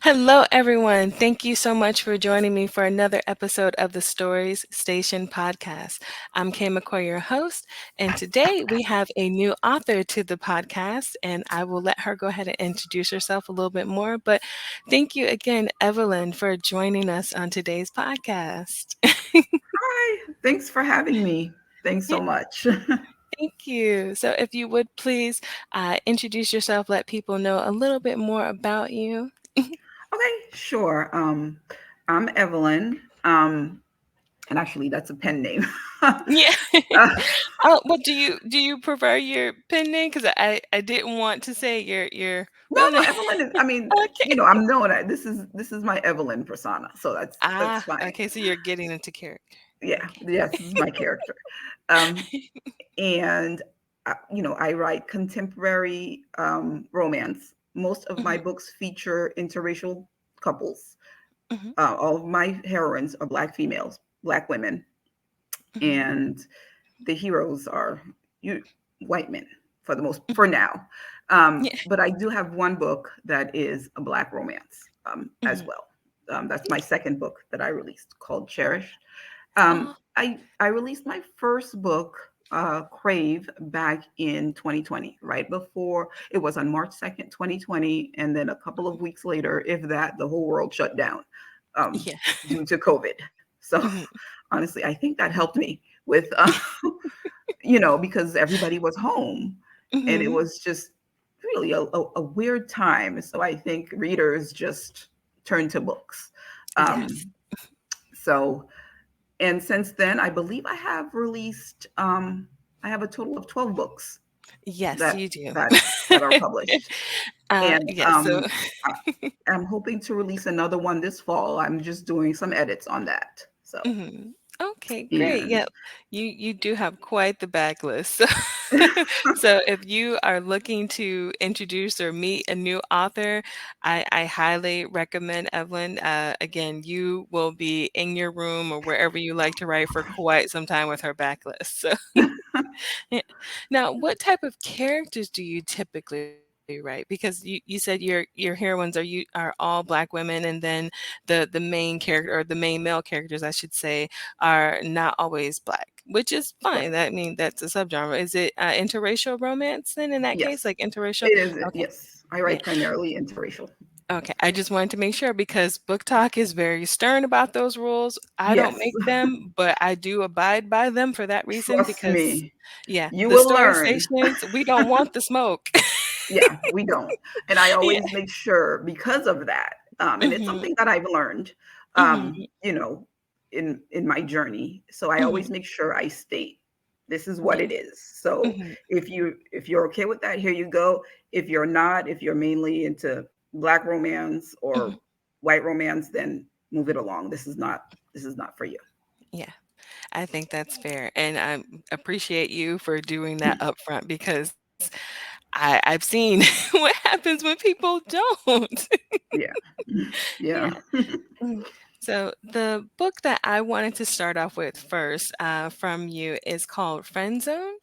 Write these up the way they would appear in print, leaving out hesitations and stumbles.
Hello, everyone. Thank you so much for joining me for another episode of the Stories Station podcast. I'm Kay McCoy, your host, and today we have a new author to the podcast, and I will let her go ahead and introduce herself a little bit more. But thank you again, Evelyn, for joining us on today's podcast. Hi, thanks for having me. Thanks Yeah, so much. thank you. So, if you would please introduce yourself, let people know a little bit more about you. Okay, sure. I'm Evelyn, and actually, that's a pen name. Yeah. Uh, Oh, well, do you prefer your pen name? Because I didn't want to say your no, real no, name. Evelyn is. I mean, Okay. I'm known. This is my Evelyn persona, so that's Ah, fine. okay. So you're getting into character. Yeah, Okay. yes, this is my character. Um, and I write contemporary romance. Most of my Mhm, books feature interracial couples. mhm, All of my heroines are Black females, Black women, mhm. and the heroes are you white men for Mhm. now. Yeah. But I do have one book that is a Black romance as Mhm. well. That's my second book that I released called Cherish. Oh, I released my first book, Crave, back in 2020, right before it was on March 2nd, 2020, and then a couple of weeks later, if that, the whole world shut down um, yeah. due to COVID. So Mhm. honestly, I think that helped me with, because everybody was home, and it Mhm. was just really a weird time. So I think readers just turned to books. Um, Yes. so and since then, I believe I have a total of 12 books Yes, that you do. that that are published. And Yes. So I'm hoping to release another one this fall. I'm just doing some edits on that. So, mhm. Okay, great. and Yep. You do have quite the backlist. So if you are looking to introduce or meet a new author, I highly recommend Evelyn. Again, you will be in your room or wherever you like to write for quite some time with her backlist. So yeah. Now, what type of characters do you typically write? Because you said your heroines are all Black women, and then the main character or the main male characters, I should say, are not always Black, which is fine. correct. That I mean that's a subgenre. Is it interracial romance then in that case, Yes, like interracial? it is. Okay, Yes, I yeah. write primarily interracial. Okay, I just wanted to make sure because Book Talk is very stern about those rules. I don't Yes, make them, but I do abide by them for that reason trust because, me, yeah, you the will story learn. stations, we don't want the smoke. Yeah, we don't. And I Yeah. always make sure because of that, and it's Mhm, something that I've learned, mhm, um, you know, in my journey. So I always mhm. make sure I state this is what Yeah. it is. So Mhm, if you're okay with that, here you go. If you're not, if you're mainly into Black romance mhm. or white romance, then move it along. This is not for you. Yeah. I think that's fair, and I appreciate you for doing that upfront because I've seen what happens when people don't. Yeah. Yeah. Yeah. Mm. So the book that I wanted to start off with first from you is called Friend Zoned.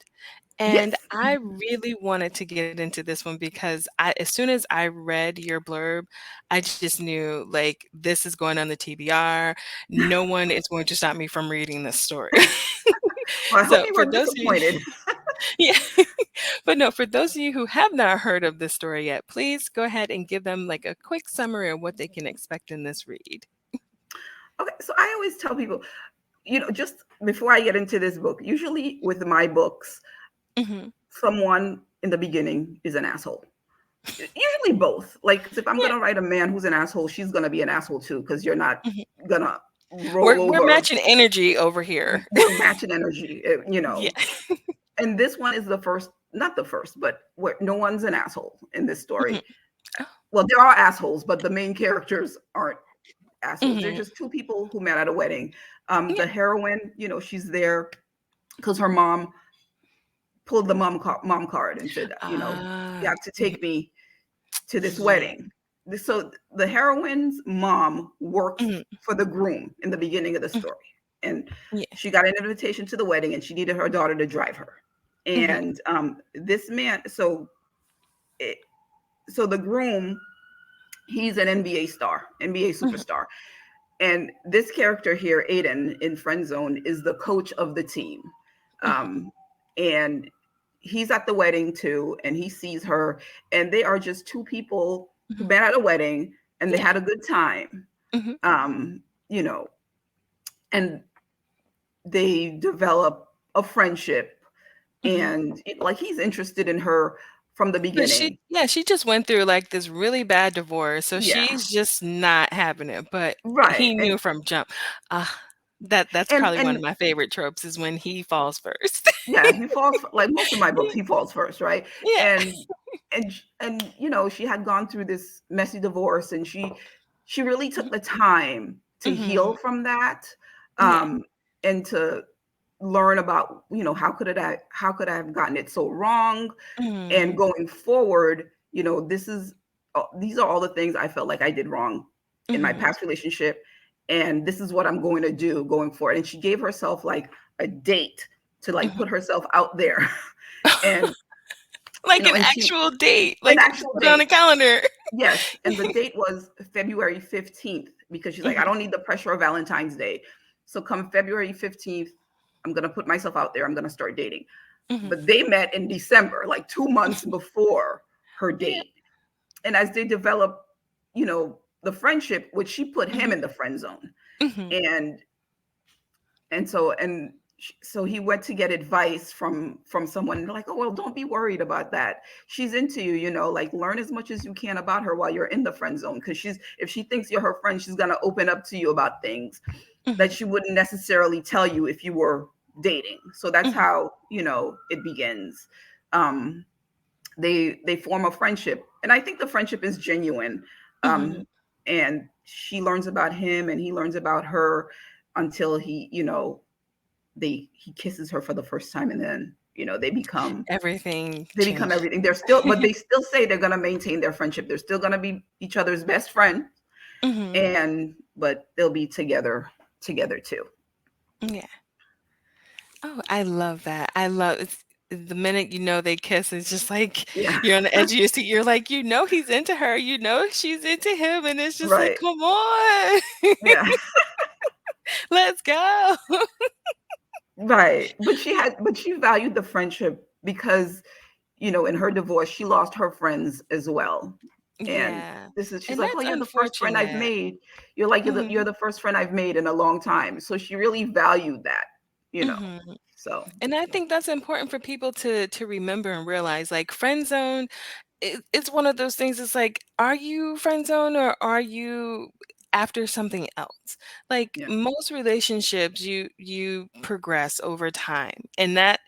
And Yes. I really wanted to get into this one because as soon as I read your blurb, I just knew like this is going on the TBR. No one is going to stop me from reading this story. Well, I hope So you for weren't those of you, disappointed. yeah, but no, for those of you who have not heard of this story yet, please go ahead and give them like a quick summary of what they can expect in this read. Okay, so I always tell people, just before I get into this book, usually with my books, Hmm. someone in the beginning is an asshole. Usually both. Like, 'cause if I'm Yeah. gonna write a man who's an asshole, she's gonna be an asshole too, because you're not Mhm. gonna roll We're over. matching energy over here. We're matching energy, Yeah. And this one is the first, not the first, but where no one's an asshole in this Mhm. story. Oh, Well, there are assholes, but the main characters aren't assholes. They're mhm. just two people who met at a wedding. Yeah. The heroine, she's there because her mom pulled the mom card and said, you Ah. have to Mhm. take me to this Yeah. wedding. So the heroine's mom works Mhm. for the groom in the beginning of the Mhm. story, and Yeah. she got an invitation to the wedding, and she needed her daughter to drive her. Mhm. And this man, it, so the groom, He's an NBA star, NBA Mhm, superstar. And this character here, Aiden in Friend Zone, is the coach of the team. mhm, And he's at the wedding too, and he sees her, and they are just two people who mhm. met at a wedding and they Yeah. had a good time. Mhm, Um, you know, and they develop a friendship, mhm. and like he's interested in her from the 'Cause she beginning. yeah, she just went through, like, this really bad divorce, so Yeah, she's just not having it, but right. he knew from jump. Ah, that's And probably one of and my favorite tropes is when he falls first. yeah, he falls like most of my books, Yeah, he falls first, right? yeah. And she had gone through this messy divorce, and she really took Mhm, the time to heal mhm. from that, Yeah. um, and to learn about, how could I have gotten it so wrong, and Mhm, going forward, these are all the things I felt like I did wrong in my mhm, past relationship, and this is what I'm going to do going forward. And she gave herself like a date to like mhm. put herself out there, and Like an and she actual date, an like, to actual put on a date. calendar. Yes, and the date was February 15th, because she's like, I Mhm, don't need the pressure of Valentine's Day. So come February 15th, I'm going to put myself out there. I'm going to start dating. mhm. But they met in December, like 2 months before her Yeah. date. And as they develop, the friendship, which she put him Mhm, in the friend zone. mhm, And so he went to get advice from someone, and they're like, oh, well, don't be worried about that. She's into you, like learn as much as you can about her while you're in the friend zone, because if she thinks you're her friend, she's going to open up to you about things that mhm, she wouldn't necessarily tell you if you were dating. So that's mhm, how it begins. Um, they form a friendship, and I think the friendship is genuine. mhm. And she learns about him, and he learns about her, until he kisses her for the first time, and then Everything they become changed. everything. But they still say they're going to maintain their friendship. They're still going to be each other's best friend, Mhm. and but they'll be together too. Yeah. Oh, I love that. I love it's the minute you know they kiss, it's just like Yeah. you're on the edge of your seat. You're like, he's into her, she's into him, and it's just like, Right. come on, Yeah. let's go. Right. But she valued the friendship, because in her divorce, she lost her friends as well. And Yeah. she's And like, oh, that's you're the first friend I've unfortunate. made. You're like, you're Mhm. the first friend I've made in a long time. So she really valued that, you know. Mhm. So And I think that's important for people to remember and realize, like, friend zone it's one of those things, it's like, are you friend zone or are you after something else? Like, yeah. most relationships, you progress over time, and that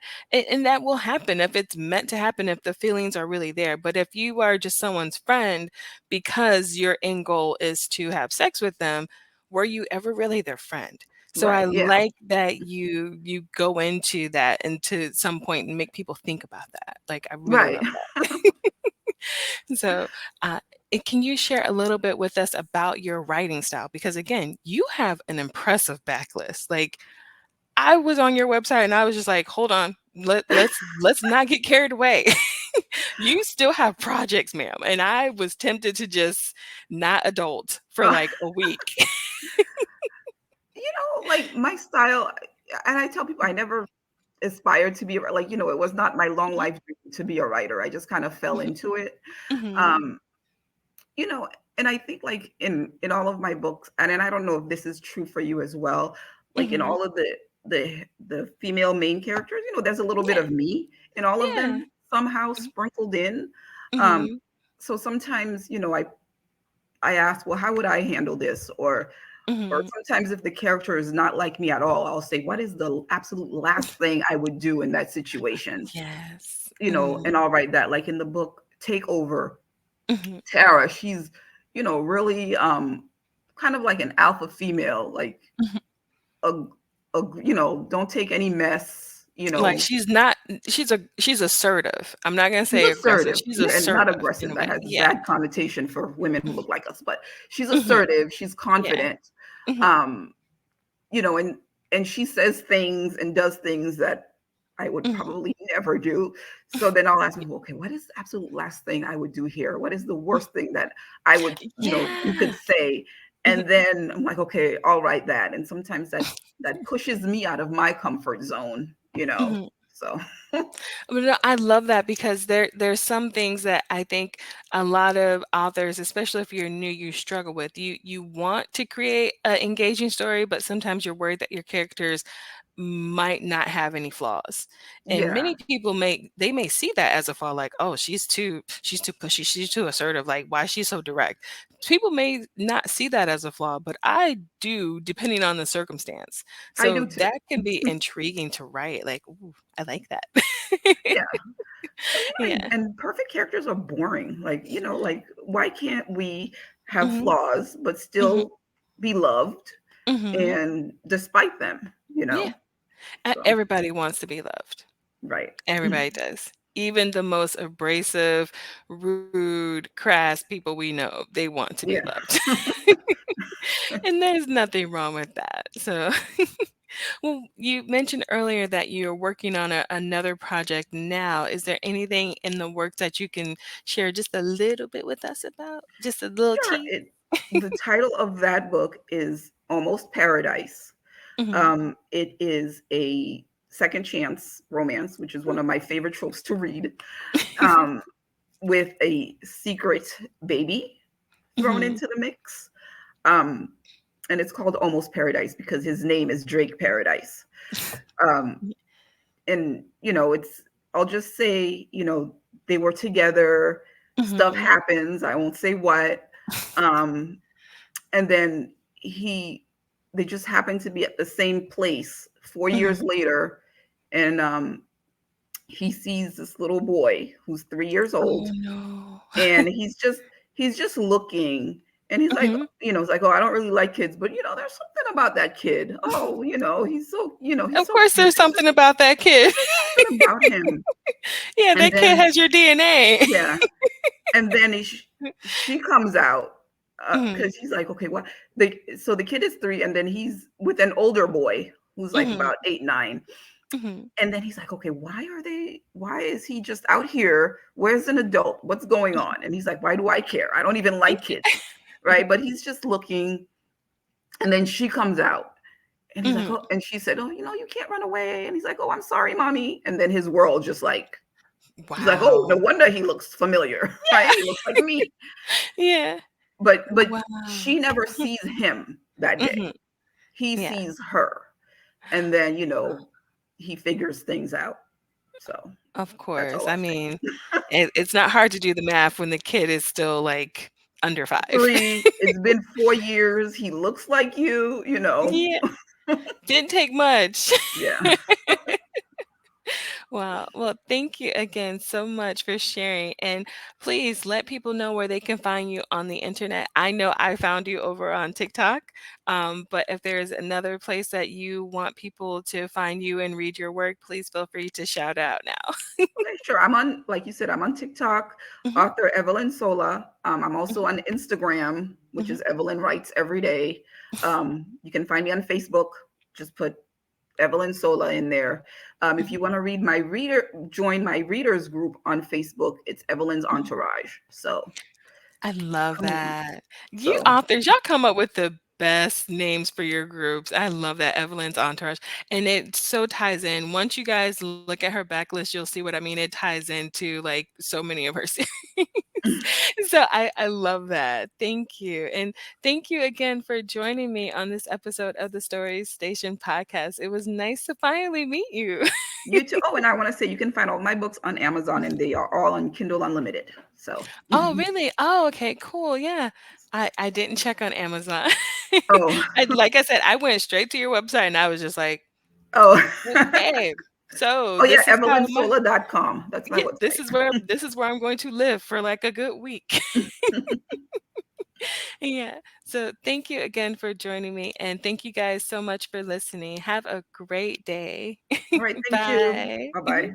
will happen if it's meant to happen, if the feelings are really there, but if you are just someone's friend because your end goal is to have sex with them, were you ever really their friend? So I Right. Yeah. like that you go into that and to some point and make people think about that. Like, I really Right. love that. So, uh, can you share a little bit with us about your writing style? Because again, you have an impressive backlist. Like, I was on your website and I was just like, hold on, let's not get carried away. You still have projects, ma'am. And I was tempted to just not adult for like a week. Like my style, and I tell people I never aspired to be like, it was not my long Mhm, life dream to be a writer. I just kind of fell mhm, into it. mhm, Um, you know, and I think like in all of my books, and I don't know if this is true for you as well, like in mhm. all of the female main characters, there's a little bit Yeah, of me in all of yeah. them, somehow Mhm, sprinkled in. Um, mhm, so sometimes, I ask, well, how would I handle this? Or mhm. sometimes if the character is not like me at all, I'll say, what is the absolute last thing I would do in that situation? Yes. And Mhm, I'll write that, like in the book Take Over, mhm, Tara, she's, really kind of like an alpha female, like mhm. a, don't take any mess, Like, she's assertive. I'm not gonna she's say aggressive. assertive. She's Yeah, and not assertive in aggressive. a That way. has a Yeah. bad connotation for women who look like us, but she's Mhm. assertive, she's Yeah. confident. Mhm. Um, and she says things and does things that, I would Mhm. probably never do. So then I'll ask people, okay, what is the absolute last thing I would do here? What is the worst thing that I would, you could Yeah. say? Mhm. And then I'm like, okay, I'll write that. And sometimes that pushes me out of my comfort zone. Mhm. So But no, I love that because there's some things that I think a lot of authors, especially if you're new, you struggle with. You want to create an engaging story, but sometimes you're worried that your characters might not have any flaws. And yeah, many people may see that as a flaw, like, oh, she's too pushy, she's too assertive, like why is she so direct? People may not see that as a flaw, but I do, depending on the circumstance. I So do too. that can be intriguing to write. Like, ooh, I like that. Yeah. And Yeah. and perfect characters are boring. Like why can't we have Mhm. flaws but Mhm. still be loved Mhm. and despite them? Yeah. So, Everybody wants to be loved. right. Everybody does. Even the most abrasive, rude, crass people we know, they want to be Yeah. loved. And there's nothing wrong with that. So, well, you mentioned earlier that you're working on another project now. Is there anything in the works that you can share just a little bit with us about? Just a little Sure. tea? The title of that book is Almost Paradise. Mhm. It is a second chance romance, which is one of my favorite tropes to read, um, with a secret baby thrown Mhm. into the mix. Um, and it's called Almost Paradise because his name is Drake Paradise. Um, and I'll just say, they were together, stuff Mhm. happens, I won't say what. Um, and then he they just happen to be at the same place 4 years Mhm. later, and he sees this little boy who's 3 years Oh, old, no. and he's just looking, and he's like, Mhm. it's like, oh, I don't really like kids, but there's something about that kid. Oh, he's Of so course, cute. there's something about that kid. There's something about him. Yeah, And that kid then, has your DNA. yeah, and then she comes out, Mhm. because he's like, okay, what? So the kid is 3, and then he's with an older boy who's like Mhm. about 8, 9. Mhm. And then he's like, okay, why is he just out here? Where's an adult? What's going on? And he's like, why do I care? I don't even like kids. Right. But he's just looking. And then she comes out, and he's like, Mhm. oh, and she said, oh, you can't run away. And he's like, oh, I'm sorry, mommy. And then his world just like, he's like, oh, no Wow. wonder he looks familiar. Right. He looks like me. Yeah. But Wow. she never sees him that day. Mhm. He Yeah. sees her. And then, he figures things out. So Of that's course. all I I'll say. mean, it's not hard to do the math when the kid is still, like, under 5. 3, it's been 4 years, he looks like you. Yeah. Didn't take much. Yeah. Wow. Well, thank you again so much for sharing. And please let people know where they can find you on the internet. I know I found you over on TikTok, but if there's another place that you want people to find you and read your work, please feel free to shout out now. Okay, sure. I'm on, like you said, I'm on TikTok, Mhm, author Evelyn Sola. I'm also mhm, on Instagram, which mhm, is Evelyn Writes Every Day. You can find me on Facebook. Just put Evelyn Sola in there. If mhm, you want to join my readers group on Facebook, it's Evelyn's mhm. Entourage. So I love come in. that. You So authors, y'all come up with the best names for your groups. I love that, Evelyn's Entourage, and it so ties in. Once you guys look at her backlist, you'll see what I mean. It ties into, like, so many of her series. So I love that. Thank you, and thank you again for joining me on this episode of the Story Station podcast. It was nice to finally meet you. you too. Oh, and I want to say you can find all my books on Amazon, and they are all on Kindle Unlimited. So, Oh, really? Oh, okay, cool, yeah. I didn't check on Amazon. oh, Like I said, I went straight to your website and I was just like, oh, "Okay, so oh yeah, this is how my evelynsola.com. That's my yeah, website. this is where I'm going to live for, like, a good week." Yeah. So thank you again for joining me, and thank you guys so much for listening. Have a great day. All right, thank you. Bye. Bye Mhm. bye.